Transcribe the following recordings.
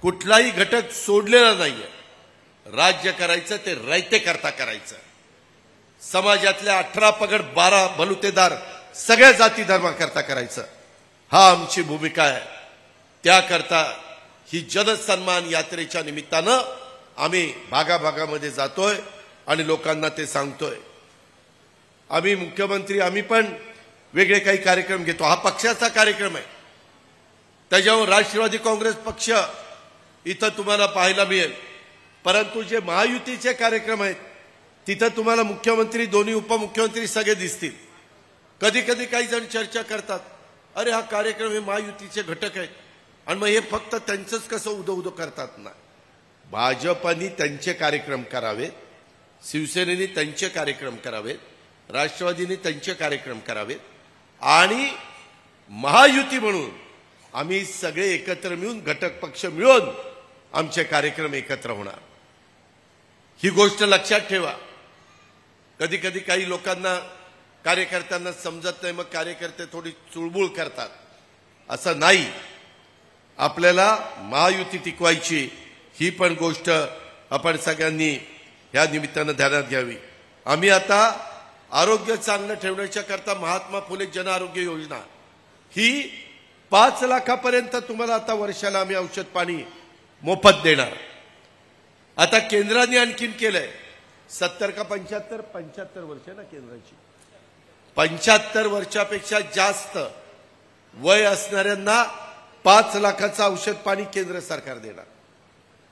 कुठलाही घटक सोडलेला नाहीये। राज्य करायचं ते रयते करता करायचं। समाजातल्या 18 पगड 12 बलुतेदार सगळ्या जाती धर्माकरता करायचं, हा आमची भूमिका आहे। त्याकरता ही जनसन्मान यात्रेच्या निमित्तानं आम्ही भागाभागामध्ये जातोय आणि लोकांना ते सांगतोय। आम्ही मुख्यमंत्री आम्ही पण वेगळे काही कार्यक्रम घेतो, हा पक्षाचा कार्यक्रम आहे। त्याच्यावर राष्ट्रवादी काँग्रेस पक्ष इथं तुम्हाला पाहायला मिळेल, परंतु जे महायुतीचे कार्यक्रम आहेत तिथं तुम्हाला मुख्यमंत्री दोन्ही उपमुख्यमंत्री सगळे दिसतील। कधी कधी काही जण चर्चा करतात, अरे हा कार्यक्रम हे महायुतीचे घटक आहेत आणि मग हे फक्त त्यांचंच कसं उदो करतात ना। भाजपनी त्यांचे कार्यक्रम करावेत, शिवसेनेने त्यांचे कार्यक्रम करावेत, राष्ट्रवादीने त्यांचे कार्यक्रम करावेत आणि महायुती म्हणून आम्ही सगळे एकत्र मिळून घटक पक्ष मिळून आमचे कार्यक्रम एकत्र होणार, ही गोष्ट लक्षात ठेवा। कधी कधी काही लोकांना कार्यकर्त्यांना समजत नाही, मग कार्यकर्ते थोडी चुळबुळ करतात, असं नाही। आपल्याला महायुती टिकवायची ही पण गोष्ट आपण सगळ्यांनी या निमित्तानं ध्यानात घ्यावी। आम्ही आता आरोग्य चांगलं ठेवण्याच्या करता महात्मा फुले जन आरोग्य योजना ही 5 लाखापर्यंत तुम्हाला आता वर्षाला आम्ही औषध पाणी मोफत देणार। आता केंद्राने आणखीन केलंय 70 का 75 वर्ष ना केंद्राची, 75 वर्षापेक्षा जास्त वय असणाऱ्यांना 5 लाखाचं औषध पाणी केंद्र सरकार देणार।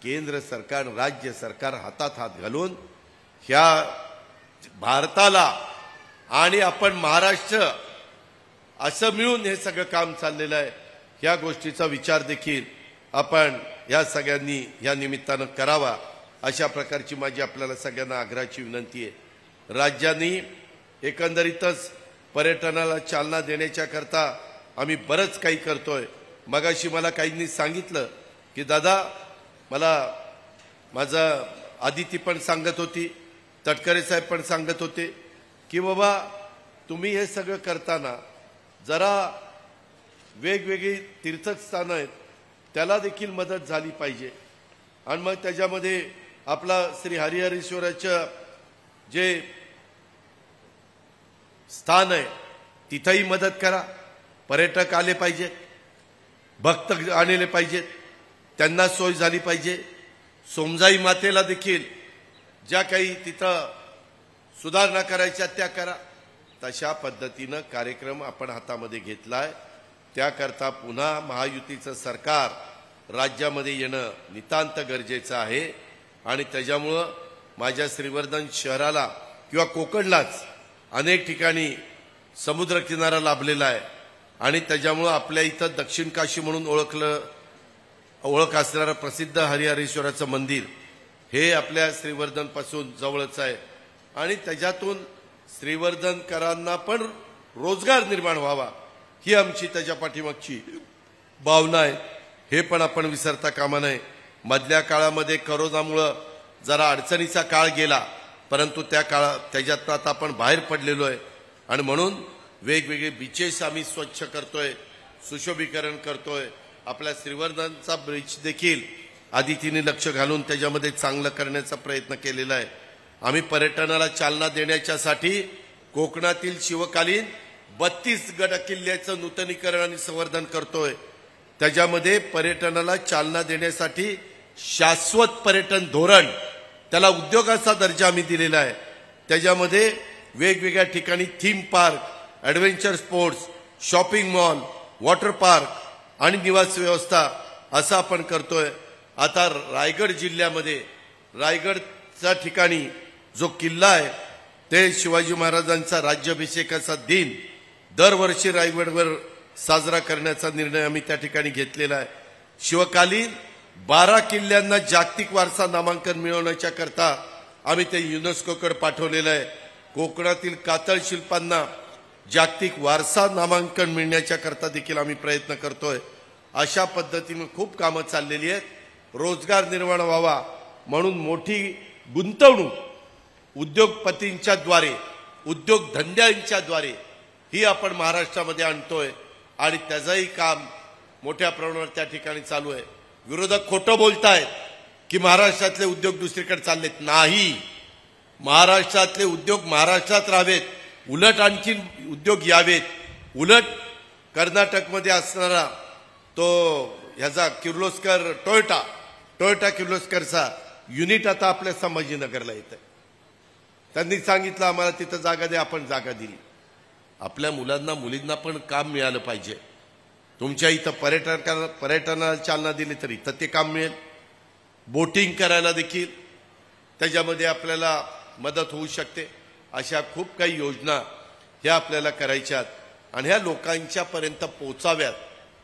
केंद्र सरकार राज्य सरकार हातात हात घालून ह्या भारताला आणि आपण महाराष्ट्र असं मिळून हे सगळं काम चाललेलं आहे। ह्या गोष्टीचा विचार देखील आपण या सगळ्यांनी या निमित्तानं करावा, अशा प्रकारची माझी आपल्याला सगळ्यांना आग्रहाची विनंती आहे। राज्यांनी एकंदरीतच पर्यटनाला चालना देण्याच्या करता आम्ही बरंच काही करतोय। मगाशी मला काहींनी सांगितलं की दादा, मला माझा आदिती पण सांगत होती, तटकरे साहेब पण सांगत होते की बाबा तुम्ही हे सगळं करताना जरा वेगवेगळी तीर्थस्थानं आहेत त्याला देखील मदत झाली पाहिजे। आणि मग त्याच्यामध्ये आपला श्री हरिहरेश्वराचं जे स्थान आहे तिथेही मदत करा। पर्यटक आले पाहिजेत, भक्त आणले पाहिजेत, त्यांना सोय झाली पाहिजे। सोमजाई मातेला देखील ज्या काही तिथं सुधारणा करायच्या त्या करा। तशा पद्धतीनं कार्यक्रम आपण हातामध्ये घेतलाय। त्याकरता पुन्हा महायुतीचं सरकार राज्यामध्ये येणं नितांत गरजेचं आहे आणि त्याच्यामुळं माझ्या श्रीवर्धन शहराला किंवा कोकणलाच अनेक ठिकाणी समुद्र किनारा लाभलेला आहे आणि त्याच्यामुळं आपल्या इथं दक्षिण काशी म्हणून ओळख असणारं प्रसिद्ध हरिहरेश्वराचं मंदिर हे आपल्या श्रीवर्धनपासून जवळच आहे आणि त्याच्यातून श्रीवर्धनकरांना पण रोजगार निर्माण व्हावा ही आमची त्याच्या पाठीमागची भावना आहे। हे पण आपण विसरता कामा नये। मधल्या काळामध्ये कोरोनामुळे जरा अडचणीचा काळ गेला, परंतु त्याच्यात आता आपण बाहेर पडलेलो आहे आणि म्हणून वेगवेगळे बीचेस आम्ही स्वच्छ करतोय, सुशोभीकरण करतोय। आपल्या श्रीवर्धनचा ब्रिज देखील आदितीने लक्ष घालून त्याच्यामध्ये चांगलं करण्याचा प्रयत्न केलेला आहे। आम्ही पर्यटनाला चालना देण्यासाठी कोकणातील शिवकालीन 32 गड किल्ल्याचं नूतनीकरण आणि संवर्धन करतोय। त्याच्यामध्ये पर्यटनाला चालना देण्यासाठी शाश्वत पर्यटन धोरण, त्याला उद्योगाचा दर्जा आम्ही दिलेला आहे। त्याच्यामध्ये वेगवेगळ्या ठिकाणी theme park, adventure sports, shopping mall, water park आणि निवास व्यवस्था असं आपण करतोय। आता रायगड जिल्ह्यामध्ये रायगडच्या ठिकाणी जो किल्ला आहे ते शिवाजी महाराजांचा राज्याभिषेकाचा दिन दरवर्षी रायगडवर साजरा करण्याचा निर्णय आम्ही त्या ठिकाणी घेतलेला आहे। शिवकालीन 12 किल्ल्यांना जागतिक वारसा नामांकन मिळवण्याच्या करता आम्ही ते युनेस्कोकडे पाठवलेलं आहे। कोकणातील कातळ शिल्पांना जागतिक वारसा नामांकन मिळण्याच्या करता देखील आम्ही प्रयत्न करतोय। अशा पद्धतीने खूप कामं चाललेली आहेत। रोजगार निर्माण व्हावा म्हणून मोठी गुंतवणूक उद्योगपतींच्या द्वारे, उद्योगधंद्यांच्या द्वारे ही आपण महाराष्ट्रामध्ये आणतोय आणि त्याचंही काम मोठ्या प्रमाणावर त्या ठिकाणी चालू आहे। विरोधक खोटं बोलतायत की महाराष्ट्रातले उद्योग दुसरीकडे चाललेत. नाही, महाराष्ट्रातले उद्योग महाराष्ट्रात राहावेत, उलट आणखी उद्योग यावेत. उलट कर्नाटकमध्ये असणारा तो ह्याचा किर्लोस्कर टोयोटा किर्लोस्करचा युनिट आता आपल्या संभाजीनगरला येतं. त्यांनी सांगितलं आम्हाला तिथं जागा द्या, आपण जागा दिली. आपल्या मुलांना मुलींना पण काम मिळालं पाहिजे. तुमच्या इथं पर्यटनाला चालना दिली तर इथं ते काम मिळेल. बोटिंग करायला देखील त्याच्यामध्ये आपल्याला मदत होऊ शकते. अशा खूप काही योजना ह्या आपल्याला करायच्यात आणि ह्या लोकांच्या पर्यंत पोहोचाव्यात.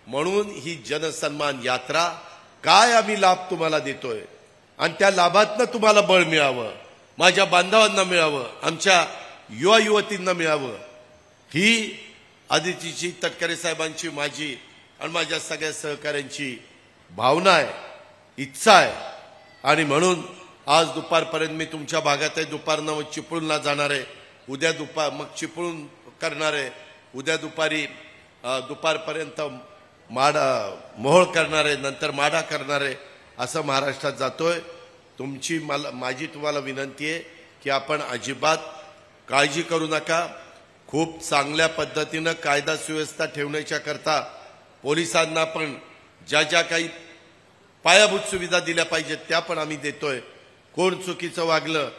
म्हणून ही जनसन्मान यात्रा काय आम्ही लाभ तुम्हाला देतोय आणि त्या लाभातनं तुम्हाला बळ मिळावं, माझ्या बांधवांना मिळावं, आमच्या युवा युवतींना मिळावं, ही आदितीची तटकरे साहेबांची, माझी आणि माझ्या सगळ्या सहकाऱ्यांची भावना आहे, इच्छा आहे. आणि म्हणून आज दुपारपर्यंत मी तुमच्या भागात आहे. दुपारनं मग चिपळूणला जाणार आहे, उद्या मग चिपळूण करणार आहे, उद्या दुपारपर्यंत मोहोळ करणार आहे, नंतर माढा करणार आहे. असं महाराष्ट्रात जातोय. माझी तुम्हाला विनंती आहे की आपण अजिबात काळजी करू नका. खूप चांगल्या पद्धतीनं कायदा सुव्यवस्था ठेवण्याच्या करता पोलिसांना पण ज्या काही पायाभूत सुविधा दिल्या पाहिजेत त्या पण आम्ही देतोय. कोण चुकीचं वागलं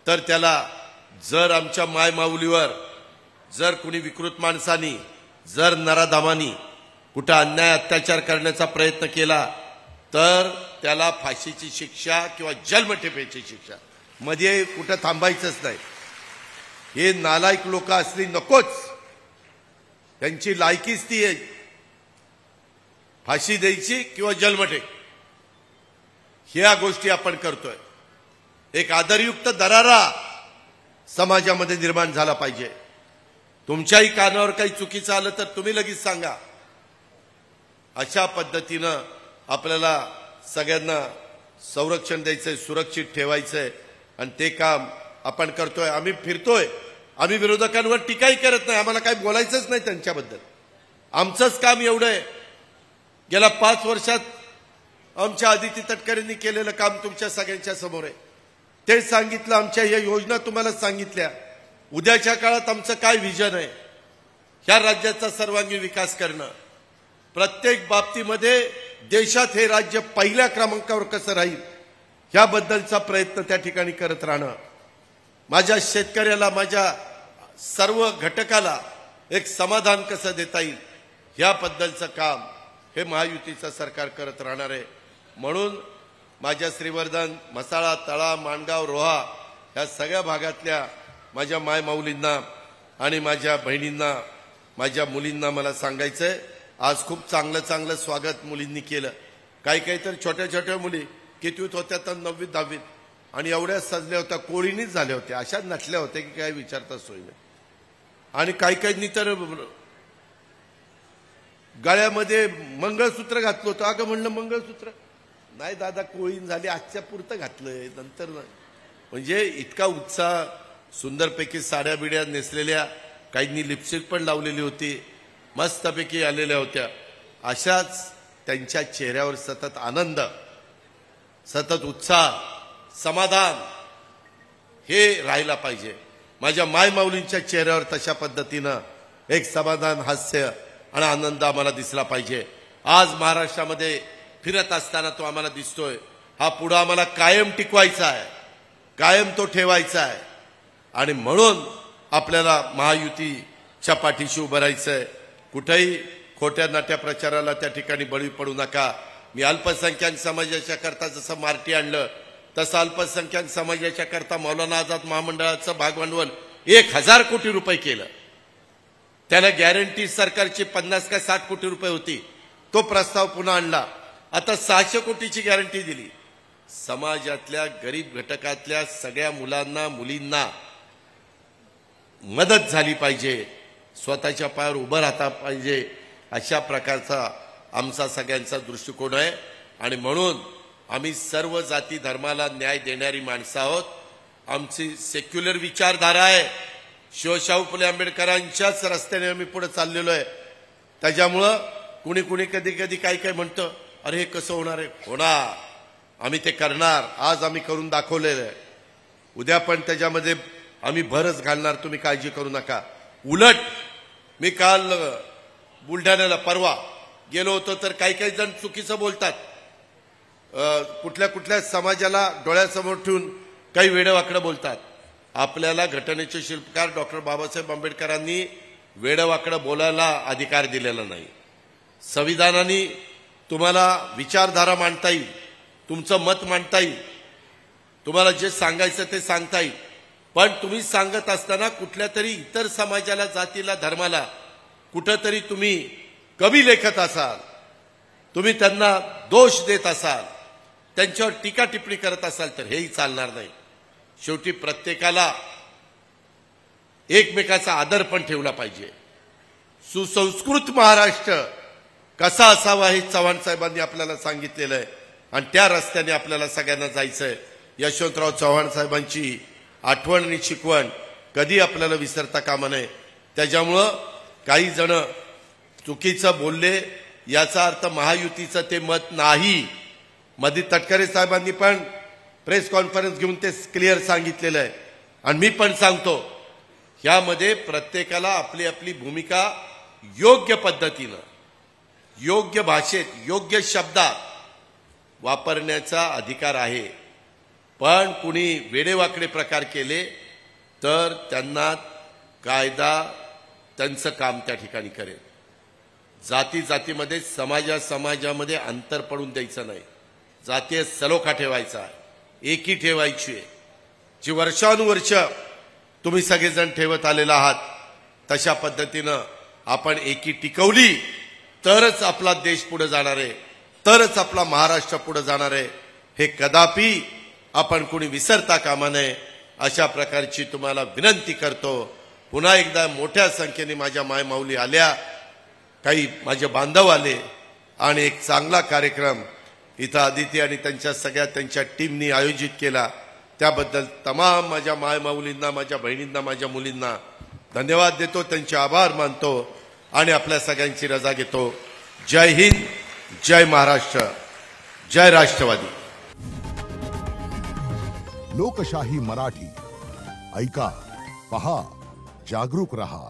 तर त्याला, जर आमच्या मायमाऊलीवर जर कुणी विकृत माणसानी, जर नराधामानी कुठं अन्याय अत्याचार करण्याचा प्रयत्न केला तर त्याला फाशीची शिक्षा किंवा जन्मठेपेची शिक्षा, मध्ये कुठं थांबायचंच नाही. हे नालायक लोक असली नकोच. त्यांची लायकीच ती आहे, फाशी द्यायची किंवा जन्मठेप. ह्या गोष्टी आपण करतोय. एक आदरयुक्त दरारा समाजामध्ये निर्माण झाला पाहिजे. तुमच्याही कानावर काही चुकीचं आलं तर तुम्ही लगेच सांगा. अशा पद्धतीनं आपल्याला सगळ्यांना संरक्षण द्यायचंय, सुरक्षित ठेवायचंय आणि ते काम आपण करतोय. आम्ही फिरतोय, आम्ही विरोधकांवर टीकाही करत नाही, आम्हाला काही बोलायचंच नाही त्यांच्याबद्दल. आमचंच काम एवढं आहे. गेल्या 5 वर्षात आमच्या आदिती तटकरेंनी केलेलं काम तुमच्या सगळ्यांच्या समोर आहे. ते सांगितलं, आमच्या या योजना तुम्हाला सांगितल्या. उद्याच्या काळात आमचं काय विजन आहे, ह्या राज्याचा सर्वांगीण विकास करणं, प्रत्येक बाबतीमध्ये देशात हे राज्य पहिल्या क्रमांकावर कसं राहील ह्याबद्दलचा प्रयत्न त्या ठिकाणी करत राहणं, माझ्या शेतकऱ्याला, माझ्या सर्व घटकाला एक समाधान कसं देता येईल ह्याबद्दलचं काम हे महायुतीचं सरकार करत राहणार आहे. म्हणून माझ्या श्रीवर्धन, म्हसाळा, तळा, माणगाव, रोहा ह्या सगळ्या भागातल्या माझ्या मायमाऊलींना आणि माझ्या बहिणींना, माझ्या मुलींना मला सांगायचंय, आज खूप चांगलं स्वागत मुलींनी केलं. काही तर छोट्या छोट्या मुली कितवीत होत्या तर 9वीत 10वीत आणि एवढ्या सजल्या होत्या, कोळीनीच झाल्या होत्या, अशा नटल्या होत्या की काय विचारता सोय नाही. आणि काही तर गळ्यामध्ये मंगळसूत्र घातलं होतं. अगं म्हणलं मंगळसूत्र नाही दादा, कोळीन झाली, आजच्या पुरतं घातलंय, नंतर नाही. म्हणजे इतका उत्साह, सुंदरपैकी साड्या बिड्या नेसलेल्या, काहींनी लिपस्टिक पण लावलेली होती, मस्तपैकी आलेल्या होत्या. अशाच त्यांच्या चेहऱ्यावर सतत आनंद, सतत उत्साह, समाधान हे राहिला पाहिजे. माझ्या मायमाऊलींच्या चेहऱ्यावर तशा पद्धतीनं एक समाधान, हास्य आणि आनंद आम्हाला दिसला पाहिजे. आज महाराष्ट्रामध्ये फिरत असताना तो आम्हाला दिसतोय. हा पुढे आम्हाला कायम टिकवायचा आहे, कायम तो ठेवायचा आहे. आणि म्हणून आपल्याला महायुतीच्या पाठीशी उभं राहायचंय. कुठेही खोट्या नाट्या प्रचाराला त्या ठिकाणी बळी पडू नका. मी अल्पसंख्याक समाजाच्या करता जसं मार्टी आणलं तसं अल्पसंख्याक समाजाच्या करता मौलाना आझाद महामंडळाचं भागभांडवल 1000 कोटी रुपये केलं. त्याला गॅरंटी सरकारची 50 का 60 कोटी रुपये होती. तो प्रस्ताव पुन्हा आणला. आता 600 कोटीची गॅरंटी दिली. समाजातल्या गरीब घटकातल्या सगळ्या मुलांना, मुलींना मदत झाली पाहिजे, स्वतःच्या पायावर उभं राहता पाहिजे, अशा प्रकारचा आमचा सगळ्यांचा दृष्टिकोन आहे. आणि म्हणून आम्ही सर्व जाती धर्माला न्याय देणारी माणसं आहोत. आमची सेक्युलर विचारधारा आहे. शिवशाहू फुले आंबेडकरांच्याच रस्त्याने आम्ही पुढे चाललेलो आहे. त्याच्यामुळं कुणी कधी काय म्हणतं, अरे हे कसं होणार आहे? होणार, आम्ही ते करणार. आज आम्ही करून दाखवलेलं आहे. उद्या पण त्याच्यामध्ये आम्ही भरच घालणार, तुम्ही काळजी करू नका. उलट मी काल बुलढाण्याला परवा गेलो होतो, तर काही काही जण चुकीचं बोलतात. कुठल्या कुठल्या समाजाला डोळ्यासमोर ठेवून काही वेडवाकडं बोलतात. आपल्याला घटनेचे शिल्पकार डॉक्टर बाबासाहेब आंबेडकरांनी वेडवाकडं बोलायला अधिकार दिलेला नाही. संविधानाने तुम्हाला विचारधारा मांडता येईल, तुमचं मत मांडता येईल, तुम्हाला जे सांगायचं ते सांगता येईल. पण तुम्ही सांगत असताना कुठल्या तरी इतर समाजाला, जातीला, धर्माला कुठंतरी तुम्ही कमी लेखत असाल, तुम्ही त्यांना दोष देत असाल, त्यांच्यावर टीका टिप्पणी करत असाल, तर हेही चालणार नाही. शेवटी प्रत्येकाला एकमेकाचा आदर पण ठेवला पाहिजे. सुसंस्कृत महाराष्ट्र कसा असावा हे चव्हाण साहेबांनी आपल्याला सांगितलेलं आहे आणि त्या रस्त्याने आपल्याला सगळ्यांना जायचंय. यशवंतराव चव्हाण साहेबांची आठवण आणि शिकवण कधी आपल्याला विसरता कामा नये. त्याच्यामुळं काही जण चुकीचं बोलले याचा अर्थ महायुतीचं ते मत नाही. मध्ये तटकरे साहेबांनी पण प्रेस कॉन्फरन्स घेऊन ते क्लिअर सांगितलेलं आहे आणि मी पण सांगतो, यामध्ये प्रत्येकाला आपली आपली भूमिका योग्य पद्धतीनं, योग्य भाषेत, योग्य शब्दात वापरण्याचा अधिकार आहे. पण कुणी वेडेवाकडे प्रकार केले तर त्यांना कायदा त्यांचं काम त्या ठिकाणी करेल. जाती जातीमध्ये, समाजामध्ये अंतर पडून द्यायचं नाही. जातीय सलोखा ठेवायचा आहे, एकी ठेवायची आहे, जी वर्षानुवर्ष तुम्ही सगळेजण ठेवत आलेला आहात. तशा पद्धतीनं आपण एकी टिकवली तरच आपला देश पुढे जाणार आहे, तरच आपला महाराष्ट्र पुढे जाणार आहे. हे कदापि आपण कोणी विसरता कामा नये, अशा प्रकारची तुम्हाला विनंती करतो. पुन्हा एकदा मोठ्या संख्येने माझ्या मायमाऊली आल्या, काही माझे बांधव आले आणि एक चांगला कार्यक्रम इथं आदिती आणि त्यांच्या टीमनी आयोजित केला. त्याबद्दल तमाम माझ्या मायमाऊलींना, माझ्या बहिणींना, माझ्या मुलींना धन्यवाद देतो, त्यांचे आभार मानतो आणि आपल्या सगळ्यांची रजा घेतो. जय हिंद, जय महाराष्ट्र, जय राष्ट्रवादी. लोकशाही मराठी ऐका, पहा, जागरूक रहा.